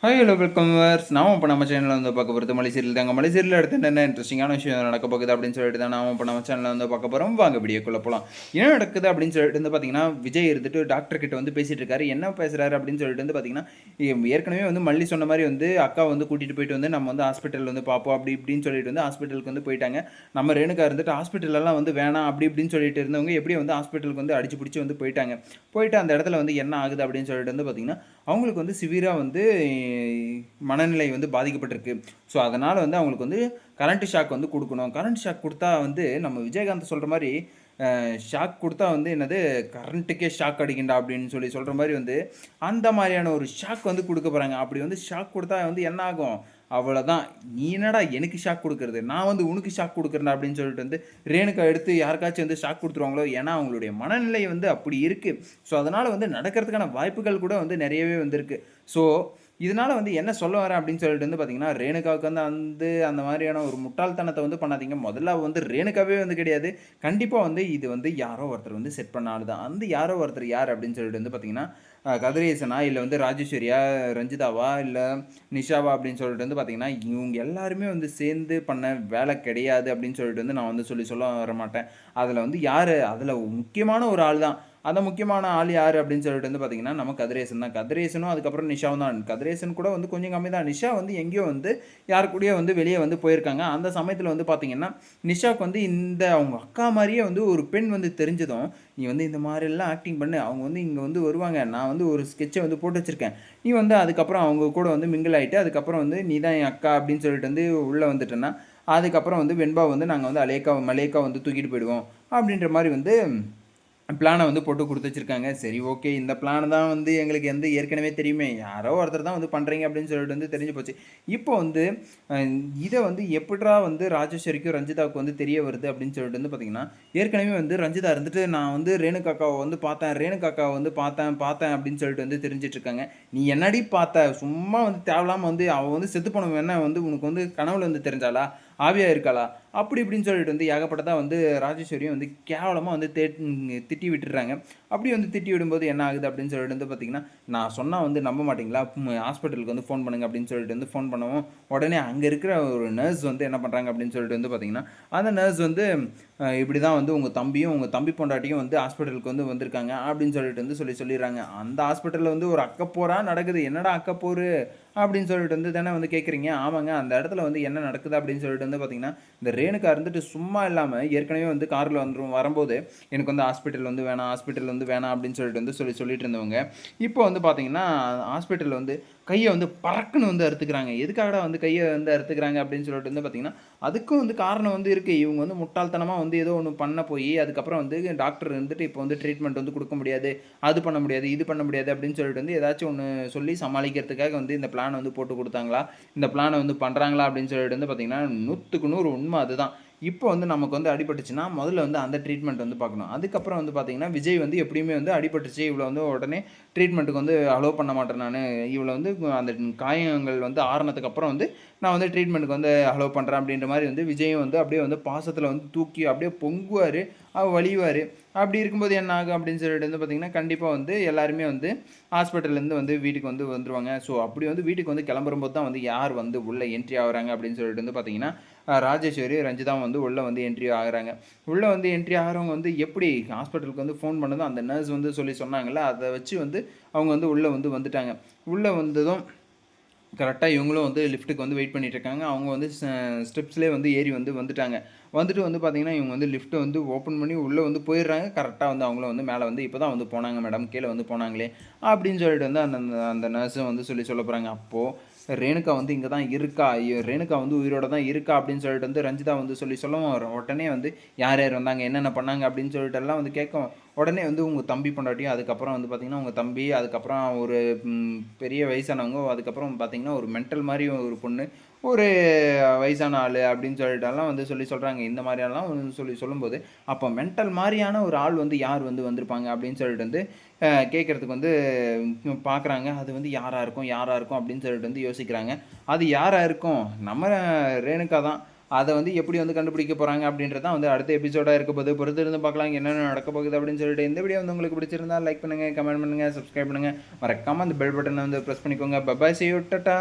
Hi hello welcome verse நாம இப்போ நம்ம சேனலில் வந்து பார்க்க போகிறது மலை சீரியல் தாங்க. மலை சீரியல் அடுத்து என்ன இன்ட்ரெஸ்டிங்கான விஷயம் நடக்க போகுது அப்படின்னு சொல்லிட்டு தான் நாம இப்போ நம்ம சேனலில் வந்து பார்க்க போகிறோம். வாங்க வீடியோக்குள்ளே போகலாம். என்ன நடக்குது அப்படின்னு சொல்லிட்டு வந்து பார்த்தீங்கன்னா, விஜய் இருந்துட்டு டாக்டர் கிட்ட வந்து பேசிட்டு இருக்காரு. என்ன பேசுறாரு அப்படின்னு சொல்லிட்டு வந்து பார்த்தீங்கன்னா, ஏற்கனவே வந்து மல்லி சொன்ன மாதிரி வந்து அக்கா வந்து கூட்டிகிட்டு போயிட்டு வந்து நம்ம வந்து ஹாஸ்பிட்டல் வந்து பார்ப்போம் அப்படி இப்படின்னு சொல்லிட்டு வந்து ஹாஸ்பிட்டலுக்கு வந்து போயிட்டாங்க. நம்ம ரேணுகா இருந்துட்டு ஹாஸ்பிட்டலெல்லாம் வந்து வேணாம் அப்படி இப்படின்னு சொல்லிட்டு இருந்தவங்க எப்படியும் வந்து ஹாஸ்பிட்டலுக்கு வந்து அடிச்சு பிடிச்சி வந்து போயிட்டாங்க. போயிட்டு அந்த இடத்துல வந்து என்ன ஆகுது அப்படின்னு சொல்லிட்டு வந்து பார்த்தீங்கன்னா, அவங்களுக்கு வந்து சிவியராக வந்து மனநிலை வந்து பாதிக்கப்பட்டிருக்கு. ஸோ அதனால் வந்து அவங்களுக்கு வந்து கரண்ட் ஷாக் வந்து கொடுக்கணும். கரண்ட் ஷாக் கொடுத்தா வந்து நம்ம விஜயகாந்த் சொல்கிற மாதிரி ஷாக் கொடுத்தா வந்து என்னது கரண்ட்டுக்கே ஷாக் அடிக்கண்டா அப்படின்னு சொல்கிற மாதிரி வந்து அந்த மாதிரியான ஒரு ஷாக் வந்து கொடுக்க போகிறாங்க. அப்படி வந்து ஷாக் கொடுத்தா வந்து என்ன ஆகும், அவ்வளோதான். நீ என்னடா எனக்கு ஷாக் கொடுக்குறது, நான் வந்து உனக்கு ஷாக் கொடுக்குறேன் அப்படின்னு சொல்லிட்டு வந்து ரேணுகா எடுத்து யாருக்காச்சும் வந்து ஷாக் கொடுத்துருவாங்களோ. ஏன்னா அவங்களுடைய மனநிலை வந்து அப்படி இருக்குது. ஸோ அதனால் வந்து நடக்கிறதுக்கான வாய்ப்புகள் கூட வந்து நிறையவே வந்திருக்கு. ஸோ இதனால வந்து என்ன சொல்ல வரேன் அப்படின்னு சொல்லிட்டு வந்து பார்த்தீங்கன்னா, ரேணுகாவுக்கு அந்த மாதிரியான ஒரு முட்டாள்தனத்தை வந்து பண்ணாதீங்க. முதல்ல அவ வந்து ரேணுகாவே வந்து கிடையாது. கண்டிப்பா வந்து இது வந்து யாரோ ஒருத்தர் வந்து செட் பண்ண ஆளு தான். அந்த யாரோ ஒருத்தர் யார் அப்படின்னு சொல்லிட்டு வந்து பார்த்தீங்கன்னா, கதிரேசனா, இல்ல வந்து ராஜேஸ்வரியா, ரஞ்சிதாவா, இல்ல நிஷாவா அப்படின்னு சொல்லிட்டு வந்து பார்த்தீங்கன்னா, இவங்க எல்லாருமே வந்து சேர்ந்து பண்ண வேலை கிடையாது அப்படின்னு சொல்லிட்டு வந்து நான் வந்து சொல்ல வரமாட்டேன். அதில வந்து யாரு, அதில முக்கியமான ஒரு ஆள் தான். அந்த முக்கியமான ஆள் யாரு அப்படின்னு சொல்லிட்டு வந்து பார்த்தீங்கன்னா, நம்ம கதிரேசன் தான். கதிரேசனும் அதுக்கப்புறம் நிஷாவும் தான். கதிரேசன் கூட வந்து கொஞ்சம் கம்மி தான். நிஷா வந்து எங்கேயோ வந்து யார் கூடயோ வந்து வெளியே வந்து போயிருக்காங்க. அந்த சமயத்தில வந்து பார்த்தீங்கன்னா, நிஷாவுக்கு வந்து இந்த அவங்க அக்கா மாரியே வந்து ஒரு பெண் வந்து தெரிஞ்சதும், "நீ வந்து இந்த மாரிலாம் ஆக்டிங் பண்ணு. அவங்க வந்து இங்க வந்து வருவாங்க. நான் வந்து ஒரு ஸ்கெட்ச வந்து போட்டு வச்சிருக்கேன். நீ வந்து அதுக்கப்புறம் அவங்க கூட வந்து மிங்கிள் ஆயிட்டு, அதுக்கப்புறம் வந்து நீ தான் என் அக்கா அப்படின்னு சொல்லிட்டு வந்து உள்ள வந்துட்டேன்னா, அதுக்கப்புறம் வந்து வெண்பா வந்து நாங்க வந்து மலேக்கா வந்து தூக்கிட்டு போயிடுவோம்." அப்படின்ற மாரி வந்து பிளான வந்து போட்டு குடுத்து வச்சிருக்காங்க. சரி, ஓகே. இந்த பிளான் தான் வந்து எங்களுக்கு வந்து ஏற்கனவே தெரியுமே. யாரோ ஒருத்தர் தான் வந்து பண்றீங்க அப்படின்னு சொல்லிட்டு வந்து தெரிஞ்சு போச்சு. இப்போ வந்து அ இத வந்து எப்பிட்றா வந்து ராஜேஸ்வரிக்கும், ரஞ்சிதாவுக்கும் வந்து தெரிய வருது அப்படின்னு சொல்லிட்டு வந்து பார்த்தீங்கன்னா, ஏற்கனவே வந்து ரஞ்சிதா இருந்துட்டு நான் வந்து ரேணுகா அக்காவ வந்து பார்த்தேன். ரேணுகா அக்காவ வந்து பார்த்தேன் அப்படின்னு சொல்லிட்டு வந்து தெரிஞ்சுட்டு இருக்காங்க. நீ என்னடி பார்த்த? சும்மா வந்து தேவையில்லாம வந்து அவ வந்து செத்து போனவ என்ன வந்து உனக்கு வந்து கனவுல வந்து தெரிஞ்சாளா? ஆவியா இருக்காளா? அப்படி இப்படின்னு சொல்லிட்டு வந்து ஏகப்பட்டதா வந்து ராஜேஸ்வரியும் வந்து கேவலமா வந்து திட்டி விட்டுர்றாங்க. அப்படி வந்து திட்டி விடும்போது என்ன ஆகுது அப்படின்னு சொல்லிட்டு வந்து பார்த்தீங்கன்னா, நான் சொன்னா வந்து நம்ப மாட்டீங்களா? ஹாஸ்பிட்டலுக்கு வந்து ஃபோன் பண்ணுங்க அப்படின்னு சொல்லிட்டு வந்து ஃபோன் பண்ணவும், உடனே அங்க இருக்கிற ஒரு நர்ஸ் வந்து என்ன பண்றாங்க அப்படின்னு சொல்லிட்டு வந்து பார்த்தீங்கன்னா, அந்த நர்ஸ் வந்து இப்படி தான் வந்து உங்க தம்பியும், உங்க தம்பி பொண்டாட்டியும் வந்து ஹாஸ்பிட்டலுக்கு வந்து வந்திருக்காங்க அப்படின்னு சொல்லிட்டு வந்து சொல்லிர்றாங்க. அந்த ஹாஸ்பிட்டல்ல வந்து ஒரு அக்கப்போரா நடக்குது. என்னடா அக்கப்போரு? அப்படின்னு சொல்லிட்டு வந்து தானே வந்து கேட்குறீங்க. ஆமாங்க. அந்த இடத்துல வந்து என்ன நடக்குது அப்படின்னு சொல்லிட்டு வந்து பார்த்தீங்கன்னா, இந்த ரேணுகா இருந்துட்டு சும்மா இல்லாம ஏற்கனவே வந்து கார்ல வரும்போது, எனக்கு வந்து ஹாஸ்பிட்டல் வந்து வேணாம் அப்படின்னு சொல்லிட்டு வந்து சொல்லிட்டு இருந்தவங்க. இப்போ வந்து பார்த்தீங்கன்னா, ஹாஸ்பிட்டல்ல வந்து கைய வந்து பறக்குன்னு வந்து அறுத்துக்கிறாங்க. எதுக்காகடா வந்து கைய வந்து அறுத்துக்கிறாங்க அப்படின்னு சொல்லிட்டு வந்து பார்த்தீங்கன்னா, அதுக்கும் வந்து காரணம் வந்து இருக்கு. இவங்க வந்து முட்டாள்தனமா வந்து ஏதோ ஒண்ணு பண்ண போயி, அதுக்கப்புறம் வந்து டாக்டர் இருந்துட்டு இப்போ வந்து ட்ரீட்மெண்ட் வந்து குடுக்க முடியாது. அது பண்ண முடியாது, இது பண்ண முடியாது அப்படின்னு சொல்லிட்டு வந்து ஏதாச்சும் ஒண்ணு சொல்லி சமாளிக்கிறதுக்காக வந்து இந்த பிளான வந்து போட்டு குடுத்தாங்களா? இந்த பிளான வந்து பண்றாங்களா? அப்படின்னு சொல்லிட்டு வந்து பார்த்தீங்கன்னா, 100க்கு 100 உண்ம அதுதான். இப்போ வந்து நமக்கு வந்து அடிபட்டுச்சுன்னா, முதல்ல வந்து அந்த ட்ரீட்மெண்ட் வந்து பார்க்கணும். அதுக்கப்புறம் வந்து பார்த்தீங்கன்னா, விஜய் வந்து எப்படியுமே வந்து அடிபட்டுருச்சு, இவள வந்து உடனே ட்ரீட்மெண்ட்டுக்கு வந்து அலோவ் பண்ண மாட்டேன் நானு. இவள வந்து அந்த காயங்கள் வந்து ஆறுனதுக்கு அப்புறம் வந்து நான் வந்து ட்ரீட்மெண்ட்டுக்கு வந்து அலோவ் பண்றேன் அப்படின்ற மாரி வந்து விஜயும் வந்து அப்படியே வந்து பாசத்தில வந்து தூக்கி அப்படியே பொங்குவாரு, வலிவாரு. அப்படி இருக்கும்போது என்ன ஆகும் அப்படின்னு சொல்லிட்டு வந்து பார்த்தீங்கன்னா, கண்டிப்பா வந்து எல்லாருமே வந்து ஹாஸ்பிட்டல்லேருந்து வந்து வீட்டுக்கு வந்து வந்துருவாங்க. ஸோ அப்படி வந்து வீட்டுக்கு வந்து கிளம்பும்போது தான் வந்து யார் வந்து உள்ள என்ட்ரி ஆகுறாங்க அப்படின்னு சொல்லிட்டு வந்து பார்த்தீங்கன்னா, ராஜேஸ்வரி, ரஞ்சிதாவும் வந்து உள்ள வந்து என்ட்ரி ஆகுறாங்க. உள்ள வந்து என்ட்ரி ஆகுறவங்க வந்து எப்படி ஹாஸ்பிட்டலுக்கு வந்து ஃபோன் பண்ணதும் அந்த நர்ஸ் வந்து சொன்னாங்கல்ல, அத வச்சு வந்து அவங்க வந்து உள்ள வந்து வந்துட்டாங்க. உள்ள வந்ததும் கரெக்ட்டா இவங்களும் வந்து லிஃப்ட்டுக்கு வந்து வெயிட் பண்ணிட்டு இருக்காங்க. அவங்க வந்து ஸ்டெப்ஸ்லயே வந்து ஏறி வந்து வந்துட்டாங்க. வந்துட்டு வந்து பார்த்தீங்கன்னா, இவங்க வந்து லிஃப்ட்ட வந்து ஓப்பன் பண்ணி உள்ள வந்து போயிடுறாங்க. கரெக்ட்டா வந்து அவங்களும் வந்து மேல வந்து இப்ப தான் வந்து போனாங்க மேடம். கீழ வந்து போனாங்களே! அப்படின்னு சொல்லிட்டு வந்து அந்த அந்த நர்ஸும் வந்து சொல்ல போறாங்க. அப்போ ரேணுகா வந்து இங்க தான் இருக்கா. ரேணுகா வந்து உயிரோட தான் இருக்கா அப்படின்னு சொல்லிட்டு வந்து ரஞ்சிதா வந்து சொல்லவும், உடனே வந்து யார் யார் வந்தாங்க? என்னென்ன பண்ணாங்க? அப்படின்னு சொல்லிட்டு எல்லாம் வந்து கேட்கவும், உடனே வந்து உங்க தம்பி பொண்டாட்டியும், அதுக்கப்புறம் வந்து பார்த்தீங்கன்னா, உங்க தம்பி, அதுக்கப்புறம் ஒரு பெரிய வயசானவங்க, அதுக்கப்புறம் பார்த்தீங்கன்னா, ஒரு மென்டல் மாரி ஒரு பொண்ணு, ஒரு வயசான ஆளு அப்படின்னு சொல்லிட்டுலாம் வந்து சொல்றாங்க. இந்த மாரியெல்லாம் வந்து சொல்லும்போது, அப்போ மென்டல் மாரியான ஒரு ஆள் வந்து யார் வந்து வந்திருப்பாங்க அப்படின்னு சொல்லிட்டு வந்து கேட்கறதுக்கு வந்து பார்க்குறாங்க. அது வந்து யாரா இருக்கும் அப்படின்னு சொல்லிட்டு வந்து யோசிக்கிறாங்க. அது யாரா இருக்கும்? நம்ம ரேணுகா தான். அதை வந்து எப்படி வந்து கண்டுபிடிக்க போகிறாங்க அப்படின்றது தான் வந்து அடுத்த எபிசோடாக இருக்க போது. பொறுத்து இருந்து பார்க்கலாம் என்னென்ன நடக்க போகுது அப்படின்னு சொல்லிட்டு. இந்த வீடியோ வந்து உங்களுக்கு பிடிச்சிருந்தா லைக் பண்ணுங்கள், கமெண்ட் பண்ணுங்கள், சப்ஸ்கிரைப் பண்ணுங்கள். மறக்காமல் அந்த பெல் பட்டனை வந்து ப்ரெஸ் பண்ணிக்கோங்க. Bye bye, see you, Tata.